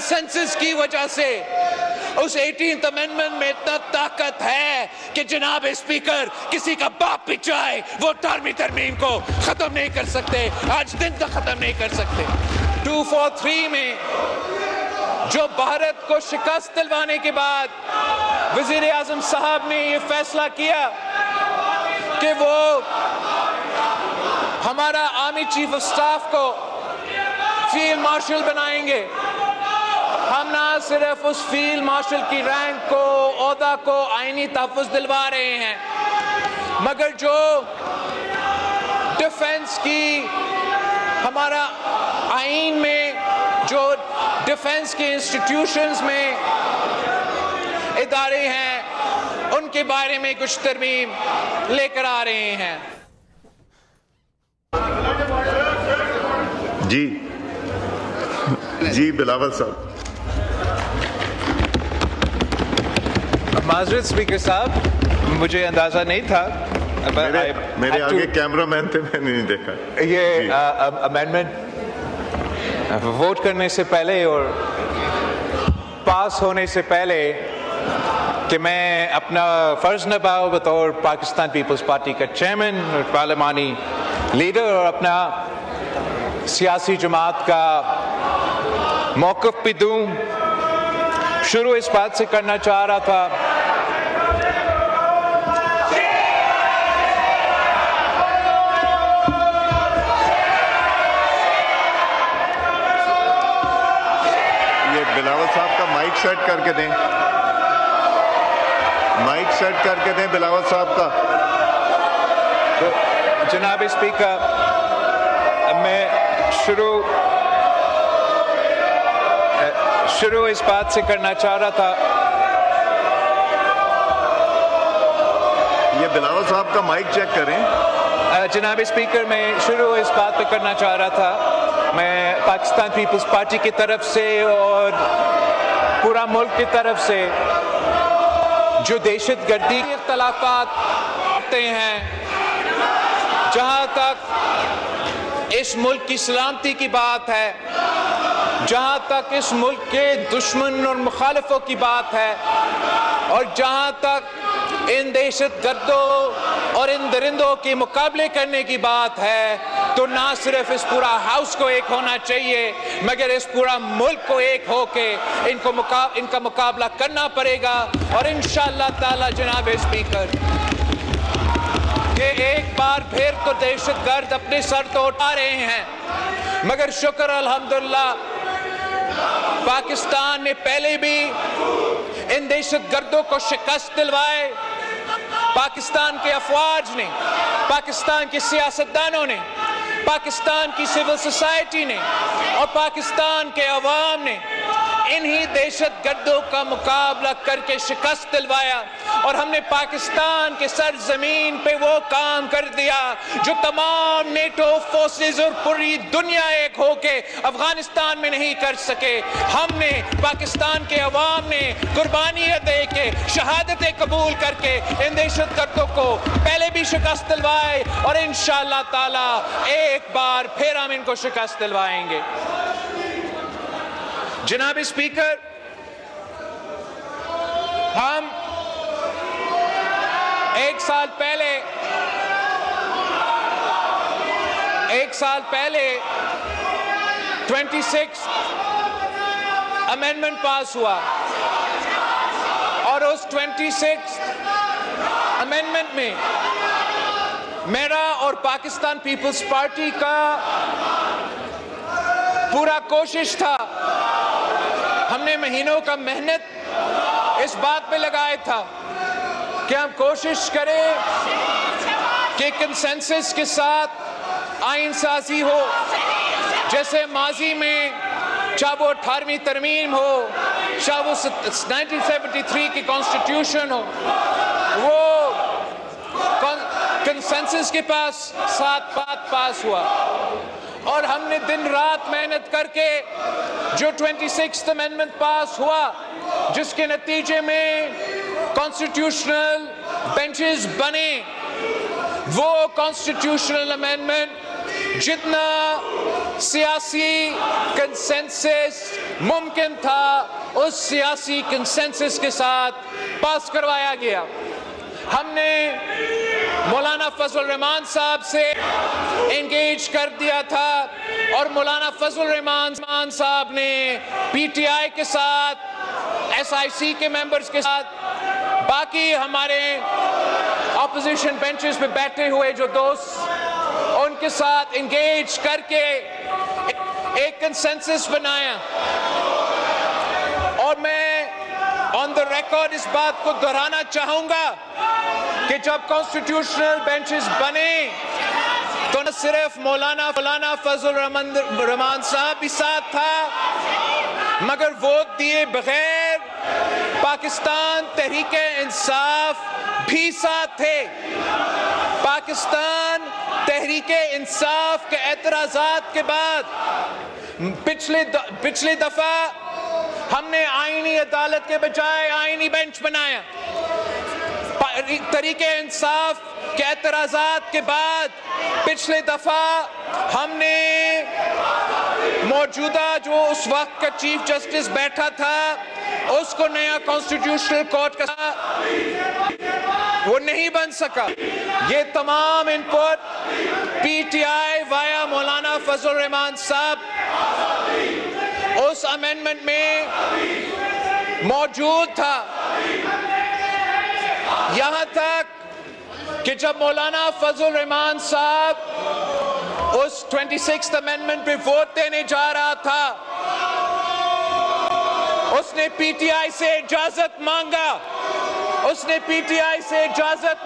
Consensus کی وجہ سے اس 18th امینڈمنٹ میں اتنا طاقت ہے کہ جناب اسپیکر کسی کا باپ بھی چاہے وہ 18ویں ترمیم کو ختم نہیں کر سکتے، آج دن تک ختم نہیں کر سکتے۔ 243 میں جو بھارت کو شکست دلوانے کے بعد وزیر اعظم صاحب نے یہ فیصلہ کیا کہ وہ ہمارا آرمی چیف آف سٹاف کو فیلڈ مارشل بنائیں گے، ہم نہ صرف اس فیلڈ مارشل کی رینک کو، عہدہ کو آئینی تحفظ دلوا رہے ہیں، مگر جو ڈیفنس کی ہمارا آئین میں جو ڈیفنس کے انسٹیٹیوشنز میں ادارے ہیں ان کے بارے میں کچھ ترمیم لے کر آ رہے ہیں۔ جی بلاول صاحب۔ معذرت اسپیکر صاحب، مجھے اندازہ نہیں تھا، میرے آگے کیمرہ مین تھے، میں نے نہیں دیکھا۔ یہ امینڈمنٹ ووٹ کرنے سے پہلے اور پاس ہونے سے پہلے کہ میں اپنا فرض نبھاؤں بطور پاکستان پیپلز پارٹی کا چیئرمین اور پارلیمانی لیڈر، اور اپنا سیاسی جماعت کا موقف بھی دوں۔ شروع اس بات سے کرنا چاہ رہا تھا بلاول صاحب کا مائک سیٹ کر کے دیں، مائک سیٹ کر کے دیں بلاول صاحب کا۔ تو جناب اسپیکر، میں شروع اس بات سے کرنا چاہ رہا تھا، یہ بلاول صاحب کا مائک چیک کریں۔ جناب اسپیکر، میں شروع اس بات پہ کرنا چاہ رہا تھا، میں پاکستان پیپلز پارٹی کی طرف سے اور پورا ملک کی طرف سے جو دہشت گردی کے اختلافات ہوتے ہیں، جہاں تک اس ملک کی سلامتی کی بات ہے، جہاں تک اس ملک کے دشمن اور مخالفوں کی بات ہے، اور جہاں تک ان دہشت گردوں اور ان درندوں کے مقابلے کرنے کی بات ہے، تو نہ صرف اس پورا ہاؤس کو ایک ہونا چاہیے مگر اس پورا ملک کو ایک ہو کے ان کا مقابلہ کرنا پڑے گا۔ اور انشاءاللہ تعالی جناب اسپیکر، کہ ایک بار پھر تو دہشت گرد اپنے سر تو اٹھا رہے ہیں، مگر شکر الحمدللہ پاکستان نے پہلے بھی ان دہشت گردوں کو شکست دلوائے، پاکستان کے افواج نے، پاکستان کے سیاستدانوں نے، پاکستان کی سول سوسائٹی نے اور پاکستان کے عوام نے انہی دہشت گردوں کا مقابلہ کر کے شکست دلوایا، اور ہم نے پاکستان کے سرزمین پہ وہ کام کر دیا جو تمام نیٹو فورسز اور پوری دنیا ایک ہو کے افغانستان میں نہیں کر سکے۔ ہم نے، پاکستان کے عوام نے قربانیاں دے کے، شہادتیں قبول کر کے ان دہشت گردوں کو پہلے بھی شکست دلوائے، اور انشاءاللہ تعالی ایک بار پھر ہم ان کو شکست دلوائیں گے۔ جناب اسپیکر، ہم ایک سال پہلے 26 امینڈمنٹ پاس ہوا، اور اس 26 امینڈمنٹ میں میرا اور پاکستان پیپلز پارٹی کا پورا کوشش تھا، ہم نے مہینوں کا محنت اس بات پہ لگایا تھا کہ ہم کوشش کریں کہ کنسنسس کے ساتھ آئین سازی ہو، جیسے ماضی میں چاہے وہ 18ویں ترمیم ہو، چاہے وہ 1973 کی کانسٹیٹیوشن ہو، وہ کنسنسس کے ساتھ بات پاس ہوا، اور ہم نے دن رات محنت کر کے جو 26th امینڈمنٹ پاس ہوا، جس کے نتیجے میں کانسٹیٹیوشنل بینچز بنے، وہ کانسٹیٹیوشنل امینڈمنٹ جتنا سیاسی کنسنسس ممکن تھا اس سیاسی کنسنسس کے ساتھ پاس کروایا گیا. ہم نے مولانا فضل الرحمان صاحب سے انگیج کر دیا تھا اور مولانا فضل الرحمان صاحب نے پی ٹی آئی کے ساتھ ایس آئی سی کے ممبرز کے ساتھ باقی ہمارے اپوزیشن بینچز پہ بیٹھے ہوئے جو دوست ان کے ساتھ انگیج کر کے ایک کنسنسس بنایا. اور میں آن دا ریکارڈ اس بات کو دہرانا چاہوں گا کہ جب کانسٹیٹیوشنل بینچز بنے تو نہ صرف مولانا فضل الرحمان صاحب بھی ساتھ تھا مگر ووٹ دیے بغیر پاکستان تحریک انصاف بھی ساتھ تھے. پاکستان تحریک انصاف کے اعتراضات کے بعد پچھلی دفعہ ہم نے آئینی عدالت کے بجائے آئینی بینچ بنایا. تحریک انصاف کے اعتراضات کے بعد پچھلے دفعہ ہم نے موجودہ جو اس وقت کا چیف جسٹس بیٹھا تھا اس کو نیا کانسٹیٹیوشنل کورٹ کا وہ نہیں بن سکا. یہ تمام ان پٹ پی ٹی آئی وایا مولانا فضل الرحمان صاحب اس امینڈمنٹ میں موجود تھا. یہاں تک کہ جب مولانا فضل الرحمان صاحب اس 26th امینڈمنٹ پہ ووٹ دینے جا رہا تھا اس نے پی ٹی آئی سے اجازت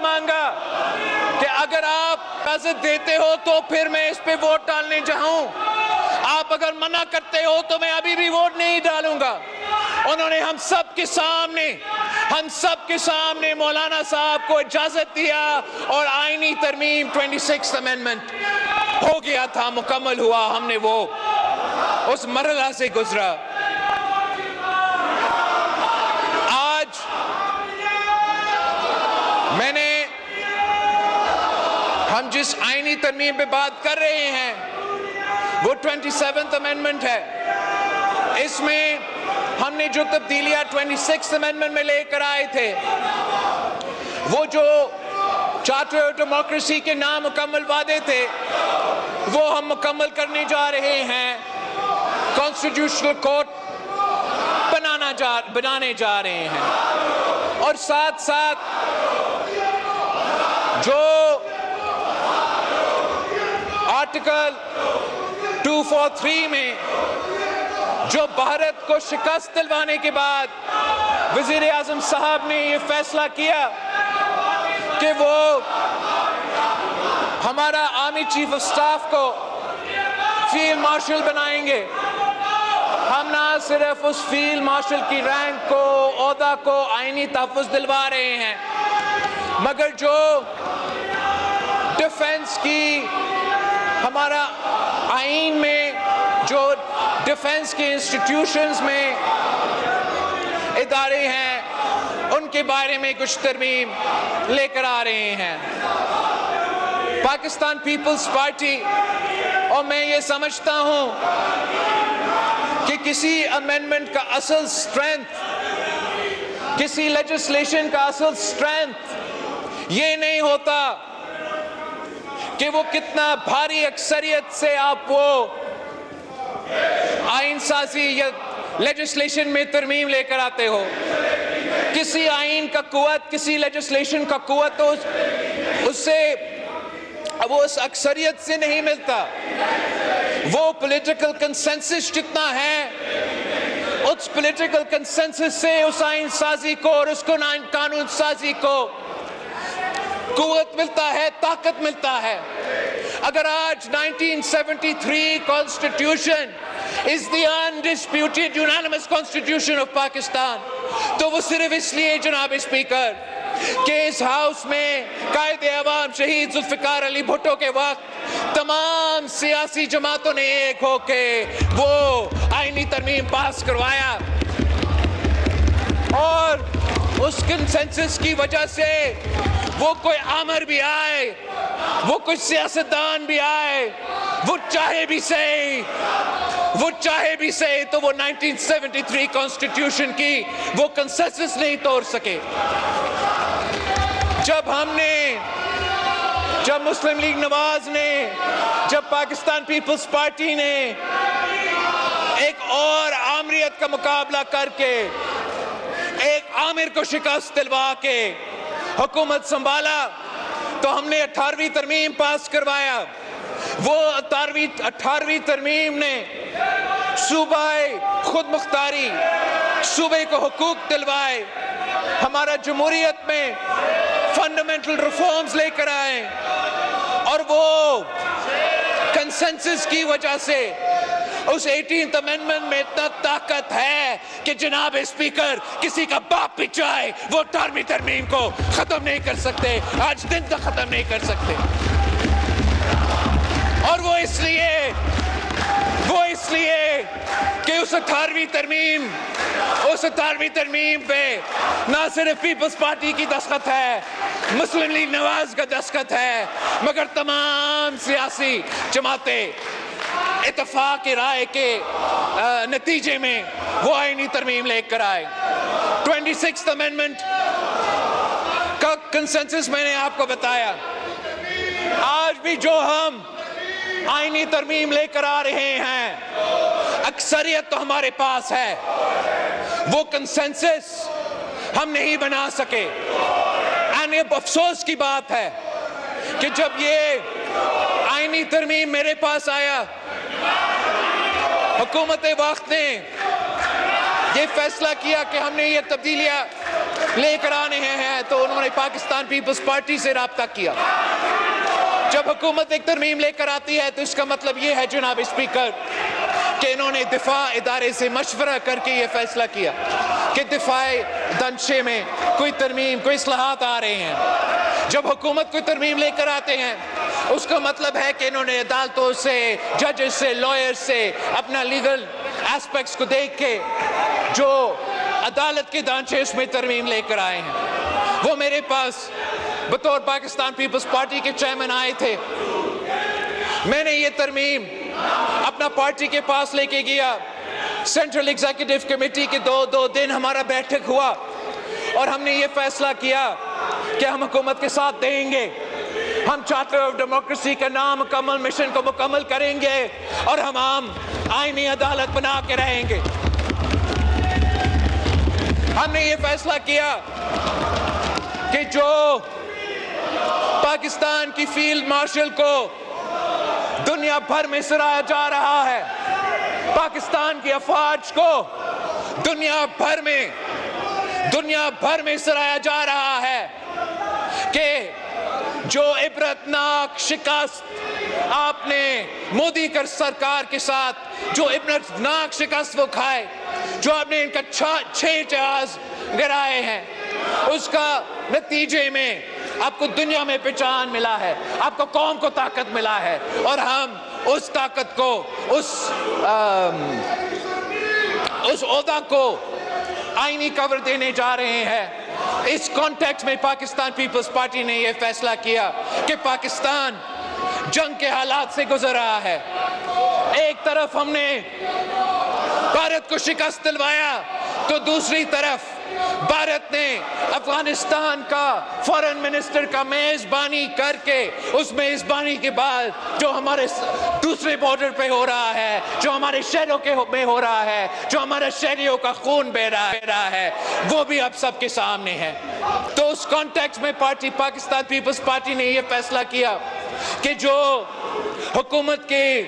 مانگا کہ اگر آپ اجازت دیتے ہو تو پھر میں اس پہ ووٹ ڈالنے جاؤں, آپ اگر منع کرتے ہو تو میں ابھی بھی ووٹ نہیں ڈالوں گا. انہوں نے ہم سب کے سامنے مولانا صاحب کو اجازت دیا اور آئینی ترمیم 26th امینڈمنٹ ہو گیا تھا, مکمل ہوا. ہم نے وہ اس مرحلہ سے گزرا. آج ہم جس آئینی ترمیم پہ بات کر رہے ہیں وہ 27th امینڈمنٹ ہے. اس میں ہم نے جو تبدیلیاں 26th امینڈمنٹ میں لے کر آئے تھے وہ جو چارٹر آف ڈیموکریسی کے نامکمل وعدے تھے وہ ہم مکمل کرنے جا رہے ہیں. کانسٹیٹیوشنل کورٹ بنانے جا رہے ہیں اور ساتھ ساتھ جو آرٹیکل 243 میں جو بھارت کو شکست دلوانے کے بعد وزیر اعظم صاحب نے یہ فیصلہ کیا کہ وہ ہمارا آرمی چیف آف سٹاف کو فیلڈ مارشل بنائیں گے. ہم نہ صرف اس فیلڈ مارشل کی رینک کو عہدہ کو آئینی تحفظ دلوا رہے ہیں مگر جو ڈیفنس کی ہمارا آئین میں جو ڈیفنس کے انسٹیٹیوشنز میں ادارے ہیں ان کے بارے میں کچھ ترمیم لے کر آ رہے ہیں. پاکستان پیپلز پارٹی اور میں یہ سمجھتا ہوں کہ کسی امینڈمنٹ کا اصل سٹرینتھ, کسی لیجسلیشن کا اصل سٹرینتھ یہ نہیں ہوتا کہ وہ کتنا بھاری اکثریت سے آپ وہ آئین سازی یا لیجسلیشن میں ترمیم لے کر آتے ہو. کسی آئین کا قوت, کسی لیجسلیشن کا قوت اس سے وہ اس اکثریت سے نہیں ملتا. وہ پولیٹیکل کنسنسس جتنا ہے اس پولیٹیکل کنسنسس سے اس آئین سازی کو اور اس کو قانون سازی کو قوت ملتا ہے, طاقت ملتا ہے. اگر آج 1973 Constitution is the undisputed unanimous Constitution of Pakistan تو وہ صرف اس لیے جناب اسپیکر کہ اس ہاؤس میں قائد عوام شہید ذوالفقار علی بھٹو کے وقت تمام سیاسی جماعتوں نے ایک ہو کے وہ آئینی ترمیم پاس کروایا اور اس کنسنسس کی وجہ سے وہ کوئی آمر بھی آئے, وہ کچھ سیاستدان بھی آئے, وہ چاہے بھی صحیح تو وہ 1973 کانسٹیٹیوشن کی وہ کنسنسس نہیں توڑ سکے. جب مسلم لیگ نواز نے، جب پاکستان پیپلز پارٹی نے ایک اور آمریت کا مقابلہ کر کے ایک عامر کو شکست دلوا کے حکومت سنبھالا تو ہم نے 18ویں ترمیم پاس کروایا. وہ 18ویں ترمیم نے صوبہ خود مختاری، صوبے کو حقوق دلوائے، ہمارا جمہوریت میں فنڈامنٹل ریفارمز لے کر آئے، اور وہ کنسنسس کی وجہ سے اس 18th امینڈمنٹ میں اتنا طاقت ہے کہ جناب اسپیکر کسی کا باپ بھی چاہے وہ 18ویں ترمیم کو ختم نہیں کر سکتے، آج دن تک ختم نہیں کر سکتے. اور وہ اس لیے کہ اس 18ویں ترمیم پہ نہ صرف پیپلز پارٹی کی دستخط ہے، مسلم لیگ نواز کا دستخط ہے، مگر تمام سیاسی جماعتیں اتفاق رائے کے نتیجے میں وہ آئینی ترمیم لے کر آئے. 26th امینڈمنٹ کا کنسنسس میں نے آپ کو بتایا. آج بھی جو ہم آئینی ترمیم لے کر آ رہے ہیں، اکثریت تو ہمارے پاس ہے، وہ کنسنسس ہم نہیں بنا سکے. یہ افسوس کی بات ہے کہ جب یہ آئینی ترمیم میرے پاس آیا، حکومت وقت نے یہ فیصلہ کیا کہ ہم نے یہ تبدیلیاں لے کر آنے ہیں، تو انہوں نے پاکستان پیپلز پارٹی سے رابطہ کیا. جب حکومت ایک ترمیم لے کر آتی ہے تو اس کا مطلب یہ ہے جناب اسپیکر کہ انہوں نے دفاع ادارے سے مشورہ کر کے یہ فیصلہ کیا کہ دفاع دنشے میں کوئی ترمیم، کوئی اصلاحات آ رہے ہیں. جب حکومت کوئی ترمیم لے کر آتے ہیں اس کا مطلب ہے کہ انہوں نے عدالتوں سے، ججز سے، لائر سے اپنا لیگل ایسپیکٹس کو دیکھ کے جو عدالت کے ڈھانچے اس میں ترمیم لے کر آئے ہیں. وہ میرے پاس بطور پاکستان پیپلز پارٹی کے چیئرمین آئے تھے. میں نے یہ ترمیم اپنا پارٹی کے پاس لے کے گیا. سینٹرل ایگزیکٹو کمیٹی کے دو دن ہمارا بیٹھک ہوا اور ہم نے یہ فیصلہ کیا کہ ہم حکومت کے ساتھ دیں گے. ہم چارٹر آف ڈیموکریسی کا نامکمل مشن کو مکمل کریں گے اور ہم عام آئینی عدالت بنا کے رہیں گے. ہم نے یہ فیصلہ کیا کہ جو پاکستان کی فیلڈ مارشل کو دنیا بھر میں سراہا جا رہا ہے، پاکستان کی افواج کو دنیا بھر میں سراہا جا رہا ہے کہ جو عبرتناک شکست آپ نے مودی کر سرکار کے ساتھ، جو عبرتناک شکست وہ کھائے، جو آپ نے ان کا 6 جہاز گرائے ہیں، اس کا نتیجے میں آپ کو دنیا میں پہچان ملا ہے، آپ کو قوم کو طاقت ملا ہے، اور ہم اس طاقت کو، اس عہدہ کو آئینی کور دینے جا رہے ہیں. اس کانٹیکس میں پاکستان پیپلز پارٹی نے یہ فیصلہ کیا کہ پاکستان جنگ کے حالات سے گزر رہا ہے. ایک طرف ہم نے بھارت کو شکست دلوایا تو دوسری طرف بھارت نے افغانستان کا فورن منسٹر کا میزبانی کر کے، اس میزبانی کے بعد جو ہمارے دوسرے بارڈر پہ ہو رہا ہے، جو ہمارے شہروں کے میں ہو رہا ہے، جو ہمارے شہریوں کا خون بہہ رہا ہے، وہ بھی اب سب کے سامنے ہے. تو اس کانٹیکس میں پاکستان پیپلز پارٹی نے یہ فیصلہ کیا کہ جو حکومت کی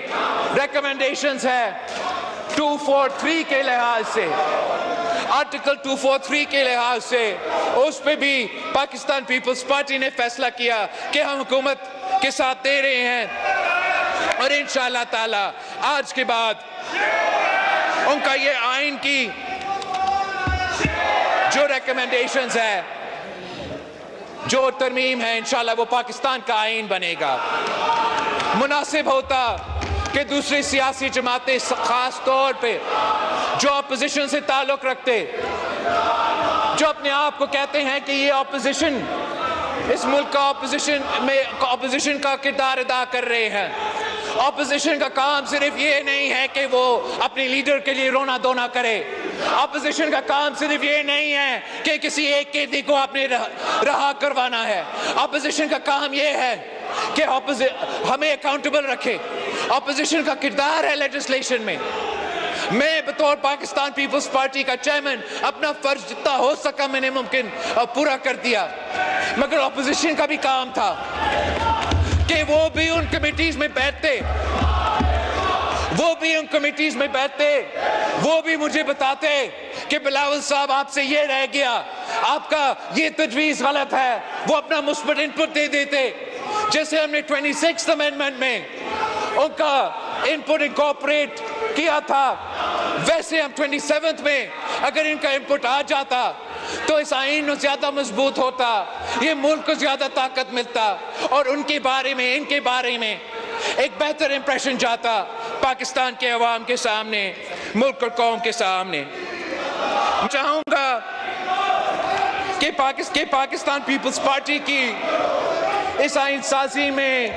ریکمنڈیشنز ہے 243 کے لحاظ سے، آرٹیکل 243 کے لحاظ سے، اس پہ بھی پاکستان پیپلز پارٹی نے فیصلہ کیا کہ ہم حکومت کے ساتھ دے رہے ہیں، اور انشاءاللہ تعالی آج کے بعد ان کا یہ آئین کی جو ریکمنڈیشنز ہے، جو ترمیم ہے، انشاءاللہ وہ پاکستان کا آئین بنے گا. مناسب ہوتا کہ دوسری سیاسی جماعتیں، خاص طور پہ جو اپوزیشن سے تعلق رکھتے، جو اپنے آپ کو کہتے ہیں کہ یہ اپوزیشن، اس ملک کا اپوزیشن کا کردار ادا کر رہے ہیں، اپوزیشن کا کام صرف یہ نہیں ہے کہ وہ اپنے لیڈر کے لیے رونا دھونا کرے. اپوزیشن کا کام صرف یہ نہیں ہے کہ کسی ایک قیدی کو اپنے رہا کروانا ہے. اپوزیشن کا کام یہ ہے کہ ہمیں اکاؤنٹیبل رکھے. اپوزیشن کا کردار ہے لیجسلیشن میں. میں بطور پاکستان پیپلز پارٹی کا چیئرمین اپنا فرض جتنا ہو سکا میں نے ممکن پورا کر دیا. مگر اپوزیشن کا بھی کام تھا کہ وہ بھی ان کمیٹیز میں بیٹھتے، وہ بھی مجھے بتاتے کہ بلاول صاحب آپ سے یہ رہ گیا، آپ کا یہ تجویز غلط ہے. وہ اپنا مثبت انپٹ دے دیتے. جیسے ہم نے 26th امینڈمنٹ میں ان کا انپٹ انکارپوریٹ کیا تھا، ویسے ہم 27th میں اگر ان کا انپٹ آ جاتا تو اس آئین زیادہ مضبوط ہوتا، یہ ملک کو زیادہ طاقت ملتا اور ان کے بارے میں ایک بہتر امپریشن جاتا پاکستان کے عوام کے سامنے، ملک اور قوم کے سامنے. چاہوں گا کہ پاکستان پیپلز پارٹی کی اس آئین سازی میں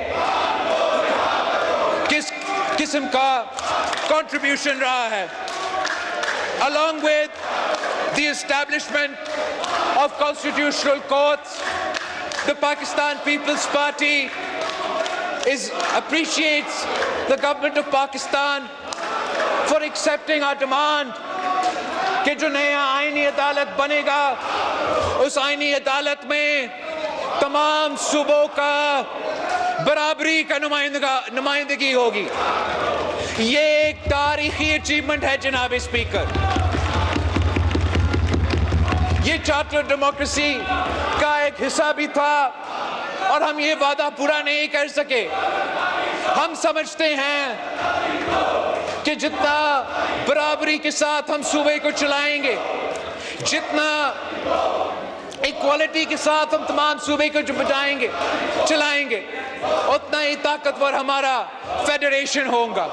کس قسم کا کنٹریبیوشن رہا ہے. Along with the establishment of constitutional courts, the Pakistan People's Party appreciates the government of Pakistan for accepting our demand کہ جو نیا آئینی عدالت بنے گا اس آئینی عدالت میں تمام صوبوں کا برابری کا نمائندگی ہوگی. یہ ایک تاریخی اچیومنٹ ہے جناب اسپیکر. یہ چارٹر ڈیموکریسی کا ایک حصہ بھی تھا اور ہم یہ وعدہ پورا نہیں کر سکے. ہم سمجھتے ہیں کہ جتنا برابری کے ساتھ ہم صوبے کو چلائیں گے، جتنا ایکوالٹی کے ساتھ ہم تمام صوبے کو چلائیں گے، اتنا ہی طاقتور ہمارا فیڈریشن ہوگا.